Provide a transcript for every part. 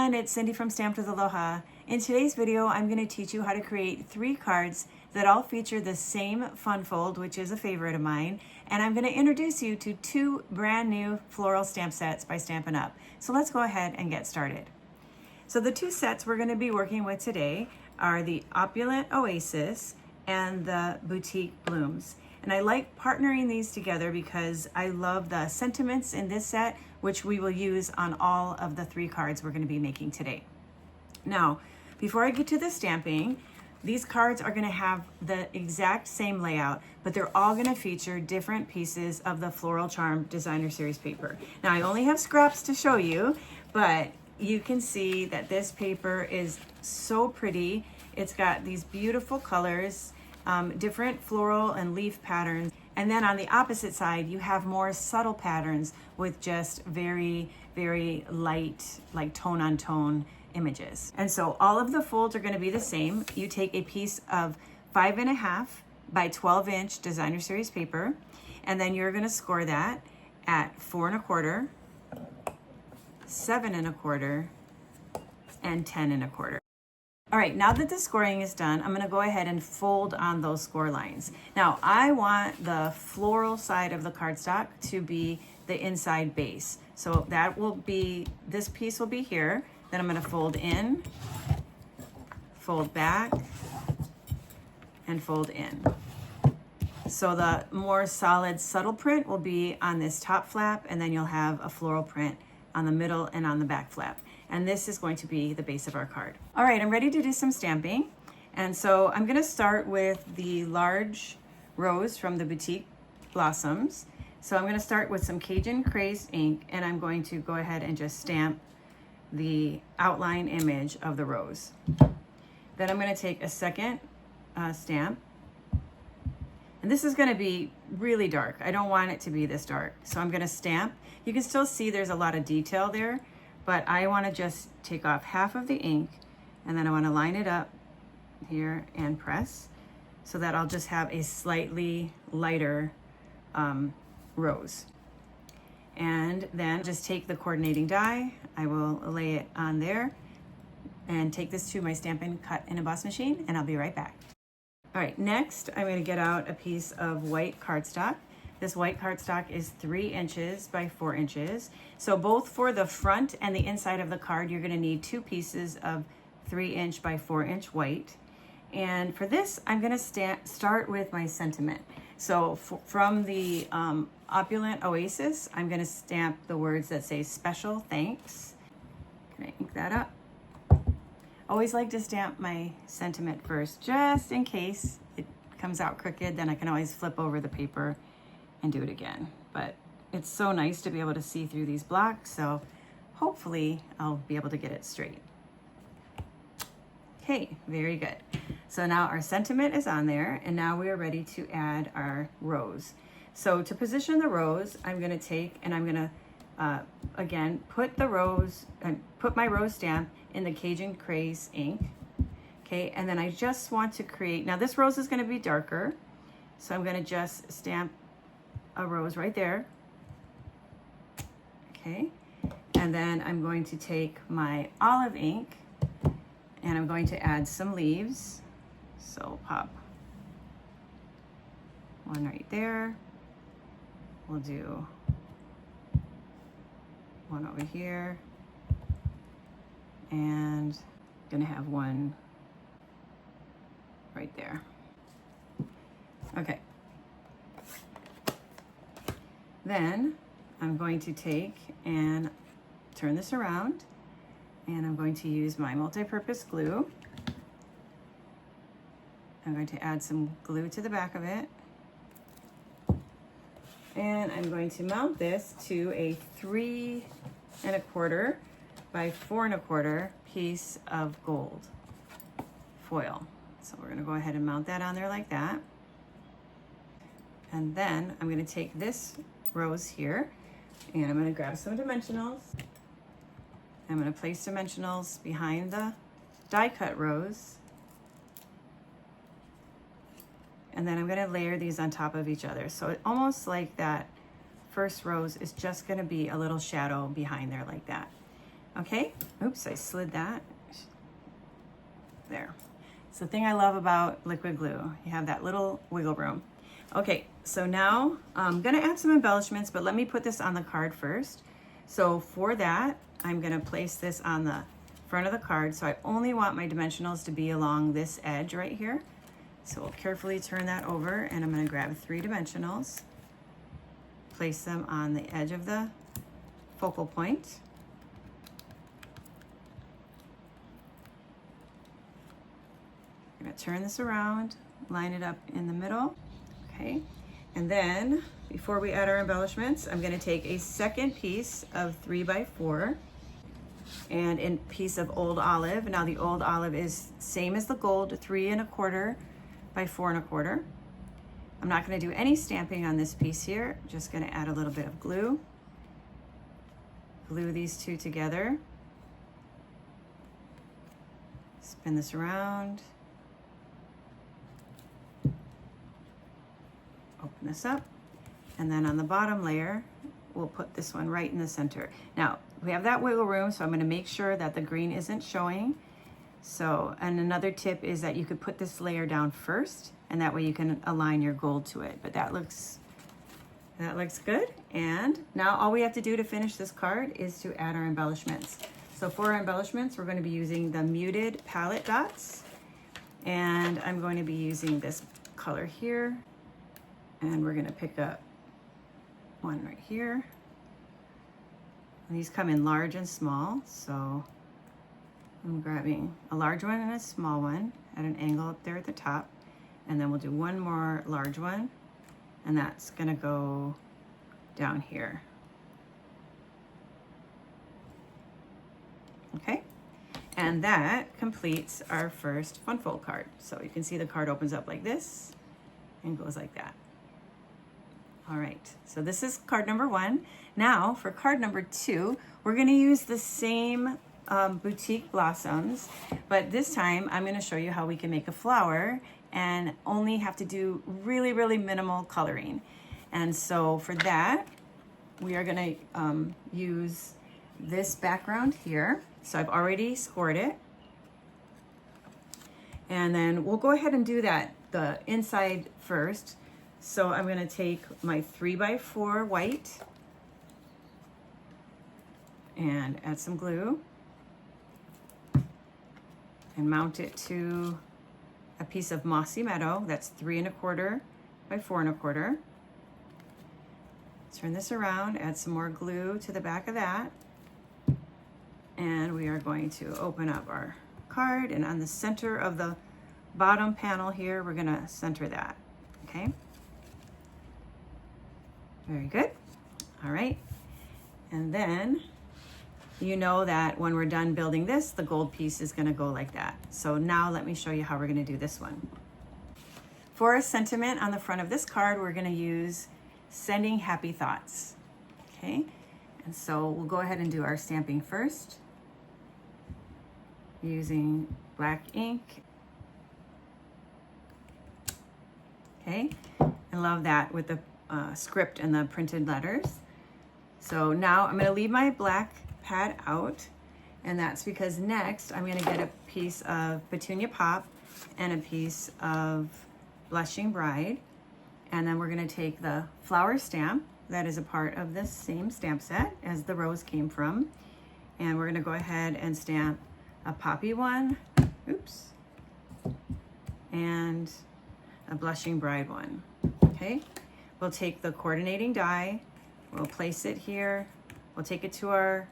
everyone, it's Cindy from Stamped with Aloha. In today's video, I'm going to teach you how to create 3 cards that all feature the same fun fold, which is a favorite of mine, and I'm going to introduce you to 2 brand new floral stamp sets by Stampin' Up. So let's go ahead and get started. So the 2 sets we're going to be working with today are the Opulent Oasis and the Boutique Blooms. And I like partnering these together because I love the sentiments in this set, which we will use on all of the 3 cards we're going to be making today. Now, before I get to the stamping, these cards are going to have the exact same layout, but they're all going to feature different pieces of the Floral Charm Designer Series paper. Now, I only have scraps to show you, but you can see that this paper is so pretty. It's got these beautiful colors, different floral and leaf patterns. And then on the opposite side, you have more subtle patterns with just very, very light, like tone on tone images. And so all of the folds are going to be the same. You take a piece of 5.5 by 12 inch Designer Series paper, and then you're going to score that at 4 1/4, 7 1/4, and 10 1/4. All right, now that the scoring is done, I'm going to go ahead and fold on those score lines. Now, I want the floral side of the cardstock to be the inside base. So that will be, this piece will be here. Then I'm going to fold in, fold back, and fold in. So the more solid, subtle print will be on this top flap, and then you'll have a floral print on the middle and on the back flap. And this is going to be the base of our card. All right, I'm ready to do some stamping. And so I'm gonna start with the large rose from the Boutique Blossoms. So I'm gonna start with some Cajun Craze ink, and I'm going to go ahead and just stamp the outline image of the rose. Then I'm gonna take a second stamp. And this is gonna be really dark. I don't want it to be this dark. So I'm gonna stamp. You can still see there's a lot of detail there, but I want to just take off half of the ink, and then I want to line it up here and press so that I'll just have a slightly lighter rose. And then just take the coordinating die, I will lay it on there and take this to my Stampin' Cut and Emboss machine, and I'll be right back. All right, next I'm going to get out a piece of white cardstock. This white cardstock is 3 inches by 4 inches. So both for the front and the inside of the card, you're gonna need 2 pieces of 3 inch by 4 inch white. And for this, I'm gonna start with my sentiment. So from the Opulent Oasis, I'm gonna stamp the words that say special thanks. Can I ink that up? Always like to stamp my sentiment first, just in case it comes out crooked, then I can always flip over the paper and do it again. But it's so nice to be able to see through these blocks, so hopefully I'll be able to get it straight. Okay, very good. So now our sentiment is on there, and now we are ready to add our rose. So to position the rose, I'm gonna take and I'm gonna again put the rose and put my rose stamp in the Cajun Craze ink. Okay, and then I just want to create, now this rose is gonna be darker, so I'm gonna just stamp a rose right there. Okay, and then I'm going to take my olive ink and I'm going to add some leaves. So pop one right there. We'll do one over here, and gonna have one right there. Okay. Then I'm going to take and turn this around, and I'm going to use my multi-purpose glue. I'm going to add some glue to the back of it, and I'm going to mount this to a 3 1/4 by 4 1/4 piece of gold foil. So we're going to go ahead and mount that on there like that. And then I'm going to take this rose here, and I'm going to grab some dimensionals. I'm going to place dimensionals behind the die cut rose, and then I'm going to layer these on top of each other. So it almost like that first rose is just going to be a little shadow behind there like that. Okay, oops, I slid that. There. It's the thing I love about liquid glue. You have that little wiggle room. Okay, so now I'm gonna add some embellishments, but let me put this on the card first. So for that, I'm gonna place this on the front of the card. So I only want my dimensionals to be along this edge right here. So we'll carefully turn that over, and I'm gonna grab 3 dimensionals, place them on the edge of the focal point. I'm gonna turn this around, line it up in the middle, okay? And then, before we add our embellishments, I'm gonna take a second piece of 3x4 and a piece of old olive. Now the old olive is same as the gold, 3 1/4 by 4 1/4. I'm not gonna do any stamping on this piece here, just gonna add a little bit of glue. Glue these two together. Spin this around. Open this up. And then on the bottom layer, we'll put this one right in the center. Now, we have that wiggle room, so I'm gonna make sure that the green isn't showing. So, and another tip is that you could put this layer down first, and that way you can align your gold to it. But that looks good. And now all we have to do to finish this card is to add our embellishments. So for our embellishments, we're going to be using the muted palette dots. And I'm going to be using this color here. And we're going to pick up one right here. And these come in large and small. So I'm grabbing a large one and a small one at an angle up there at the top. And then we'll do one more large one. And that's gonna go down here. Okay, and that completes our first fun fold card. So you can see the card opens up like this and goes like that. All right, so this is card number 1. Now for card number 2, we're gonna use the same boutique blossoms, but this time I'm gonna show you how we can make a flower and only have to do really, really minimal coloring. And so for that, we are gonna use this background here. So I've already scored it. And then we'll go ahead and do that, the inside first. So I'm gonna take my 3x4 white and add some glue and mount it to a piece of mossy meadow that's 3 1/4 by 4 1/4. Turn this around, add some more glue to the back of that. And we are going to open up our card, and on the center of the bottom panel here, we're gonna center that, okay? Very good, all right. And then you know that when we're done building this, the gold piece is gonna go like that. So now let me show you how we're gonna do this one. For a sentiment on the front of this card, we're gonna use sending happy thoughts, okay? And so we'll go ahead and do our stamping first using black ink. Okay, I love that with the script and the printed letters. So now I'm gonna leave my black pad out, and that's because next I'm gonna get a piece of Petunia Pop and a piece of Blushing Bride, and then we're gonna take the flower stamp that is a part of this same stamp set as the rose came from, and we're gonna go ahead and stamp a poppy one, oops, and a Blushing Bride one, okay? We'll take the coordinating die, we'll place it here, we'll take it to our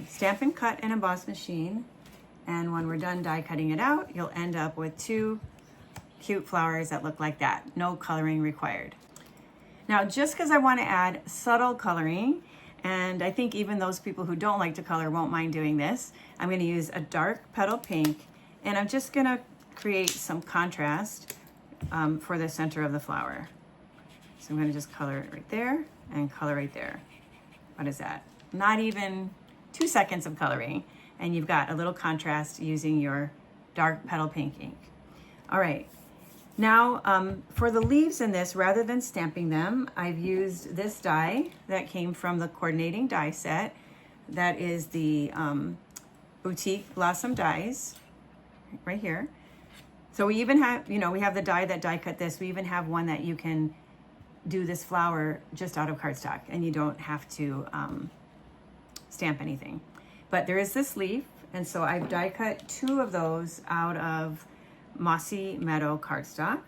Stamp and Cut and Emboss machine, and when we're done die cutting it out, you'll end up with 2 cute flowers that look like that, no coloring required. Now, just because I want to add subtle coloring, and I think even those people who don't like to color won't mind doing this, I'm going to use a dark petal pink, and I'm just going to create some contrast for the center of the flower. So I'm going to just color it right there and color right there. What is that? Not even 2 seconds of coloring, and you've got a little contrast using your dark petal pink ink. All right. Now, for the leaves in this, rather than stamping them, I've used this die that came from the coordinating die set. That is the Boutique Blossom dies right here. So we even have, we have the die that die cut this. We even have one that you can do this flower just out of cardstock, and you don't have to stamp anything. But there is this leaf, and so I've die cut 2 of those out of Mossy Meadow cardstock,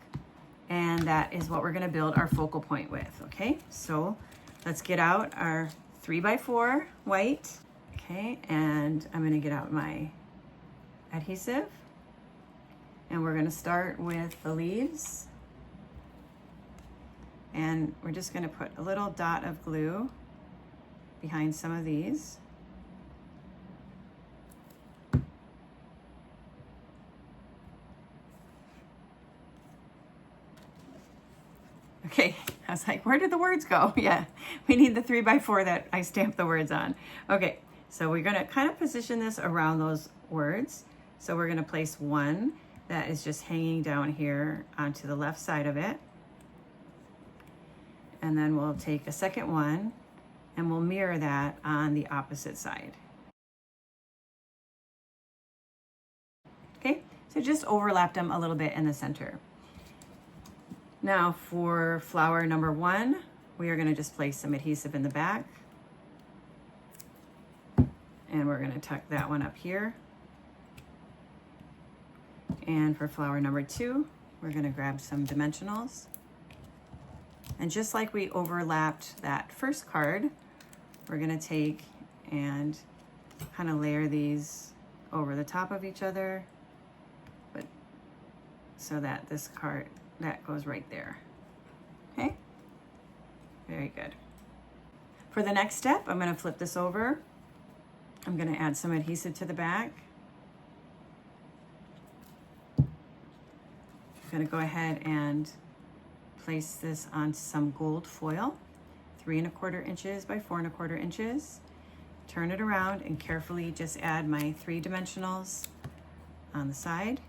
and that is what we're going to build our focal point with. Okay, so let's get out our 3x4 white. Okay, and I'm going to get out my adhesive, and we're going to start with the leaves, and we're just going to put a little dot of glue behind some of these. Okay, I was like, where did the words go? Yeah, we need the 3x4 that I stamped the words on. Okay, so we're gonna kind of position this around those words. So we're gonna place one that is just hanging down here onto the left side of it. And then we'll take a second one and we'll mirror that on the opposite side. Okay, so just overlap them a little bit in the center. Now for flower number 1, we are going to just place some adhesive in the back. And we're going to tuck that one up here. And for flower number 2, we're going to grab some dimensionals. And just like we overlapped that first card, we're going to take and kind of layer these over the top of each other, but so that this card, that goes right there. Okay, very good. For the next step, I'm going to flip this over. I'm going to add some adhesive to the back. I'm going to go ahead and place this on some gold foil, 3¼ inches by 4¼ inches. Turn it around and carefully just add my 3 dimensionals on the side.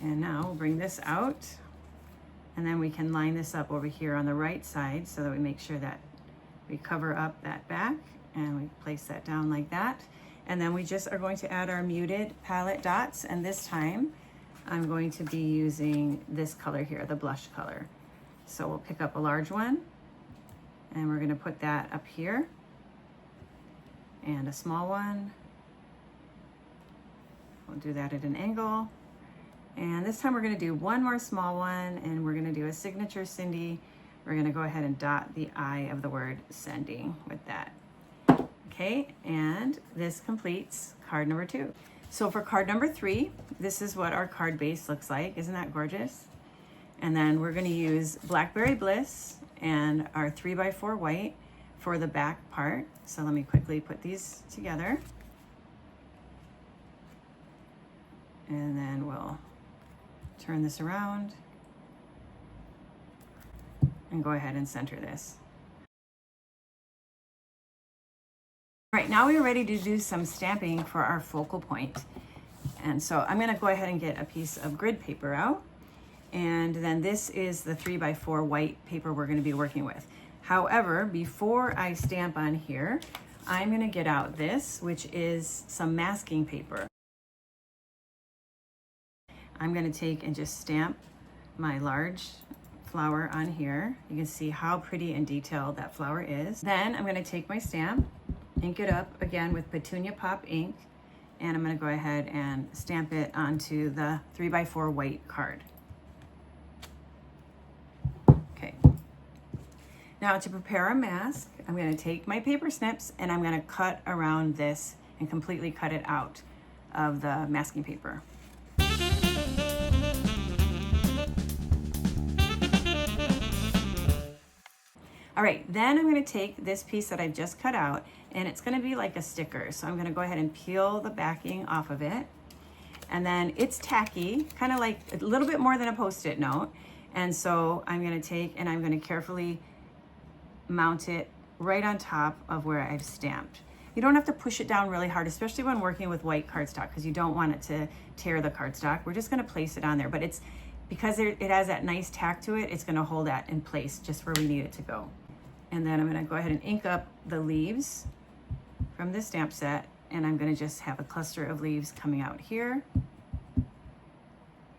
And now we'll bring this out, and then we can line this up over here on the right side so that we make sure that we cover up that back, and we place that down like that. And then we just are going to add our muted palette dots, and this time I'm going to be using this color here, the blush color. So we'll pick up a large one, and we're going to put that up here, and a small one. We'll do that at an angle. And this time we're going to do one more small one, and we're going to do a signature Cindy. We're going to go ahead and dot the I of the word sending with that. Okay, and this completes card number 2. So for card number 3, this is what our card base looks like. Isn't that gorgeous? And then we're going to use Blackberry Bliss and our 3x4 white for the back part. So let me quickly put these together. And then we'll turn this around and go ahead and center this. All right, now we're ready to do some stamping for our focal point. And so I'm going to go ahead and get a piece of grid paper out. And then this is the 3x4 white paper we're going to be working with. However, before I stamp on here, I'm going to get out this, which is some masking paper. I'm going to take and just stamp my large flower on here. You can see how pretty and detailed that flower is. Then I'm going to take my stamp, ink it up again with Petunia Pop ink, and I'm going to go ahead and stamp it onto the 3x4 white card. Okay. Now to prepare a mask, I'm going to take my paper snips and I'm going to cut around this and completely cut it out of the masking paper. All right, then I'm going to take this piece that I've just cut out, and it's going to be like a sticker. So I'm going to go ahead and peel the backing off of it. And then it's tacky, kind of like a little bit more than a Post-it note. And so I'm going to take and I'm going to carefully mount it right on top of where I've stamped. You don't have to push it down really hard, especially when working with white cardstock, because you don't want it to tear the cardstock. We're just going to place it on there, but it's because it has that nice tack to it, it's going to hold that in place just where we need it to go. And then I'm going to go ahead and ink up the leaves from this stamp set, and I'm going to just have a cluster of leaves coming out here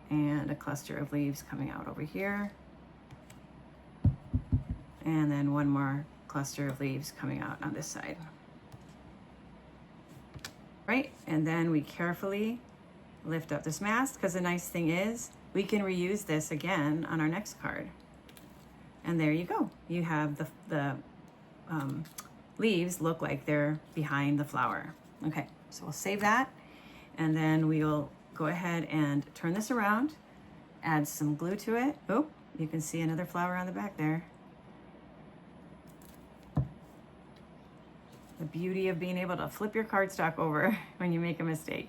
and a cluster of leaves coming out over here, and then one more cluster of leaves coming out on this side. Right, and then we carefully lift up this mask, because the nice thing is we can reuse this again on our next card. And there you go. You have the leaves look like they're behind the flower. Okay, so we'll save that, and then we'll go ahead and turn this around, add some glue to it. Oh, you can see another flower on the back there. The beauty of being able to flip your cardstock over when you make a mistake.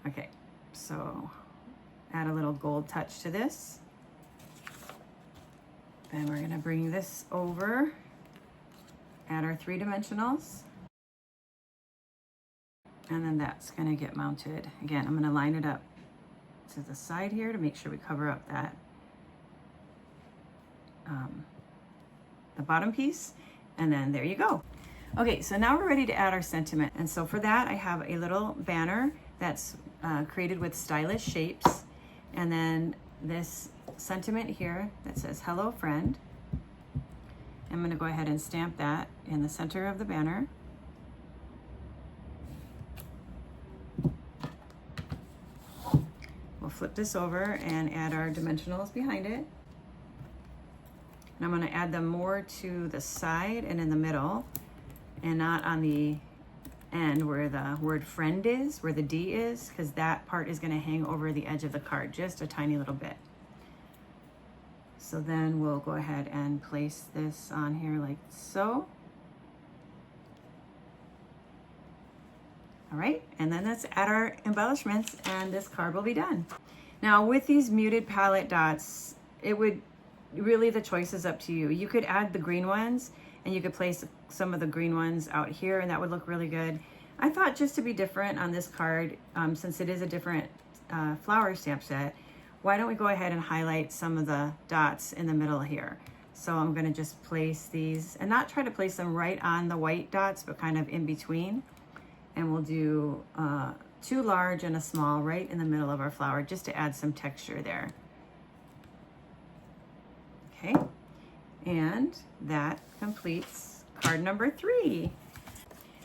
Okay, so add a little gold touch to this. Then we're gonna bring this over, add our 3 dimensionals, and then that's gonna get mounted. Again, I'm gonna line it up to the side here to make sure we cover up that the bottom piece, and then there you go. Okay, so now we're ready to add our sentiment. And so for that, I have a little banner that's created with stylish shapes, and then this sentiment here that says hello friend. I'm going to go ahead and stamp that in the center of the banner. We'll flip this over and add our dimensionals behind it. And I'm going to add them more to the side and in the middle, and not on the end where the word friend is, where the D is, because that part is going to hang over the edge of the card just a tiny little bit. So then we'll go ahead and place this on here like so. All right, and then let's add our embellishments, and this card will be done. Now with these muted palette dots, it would really, the choice is up to you. You could add the green ones, and you could place some of the green ones out here, and that would look really good. I thought, just to be different on this card, since it is a different flower stamp set, why don't we go ahead and highlight some of the dots in the middle here. So I'm gonna just place these, and not try to place them right on the white dots, but kind of in between. And we'll do 2 large and a small right in the middle of our flower, just to add some texture there. Okay, and that completes card number 3.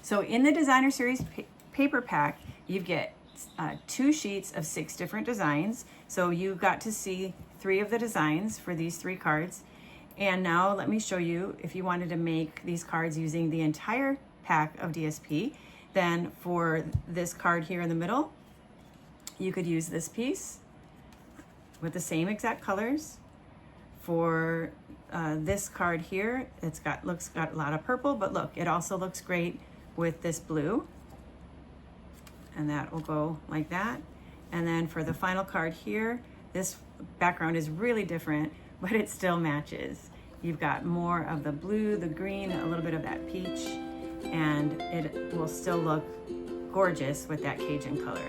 So in the Designer Series paper pack, you get 2 sheets of 6 different designs. So you got to see 3 of the designs for these 3 cards. And now let me show you, if you wanted to make these cards using the entire pack of DSP, then for this card here in the middle, you could use this piece with the same exact colors. For this card here, it's got a lot of purple, but look, it also looks great with this blue, and that will go like that. And then for the final card here, this background is really different, but it still matches. You've got more of the blue, the green, a little bit of that peach, and it will still look gorgeous with that Cajun color.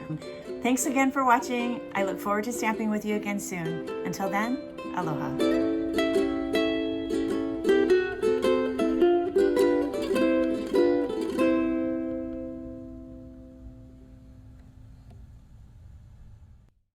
Thanks again for watching. I look forward to stamping with you again soon. Until then, aloha.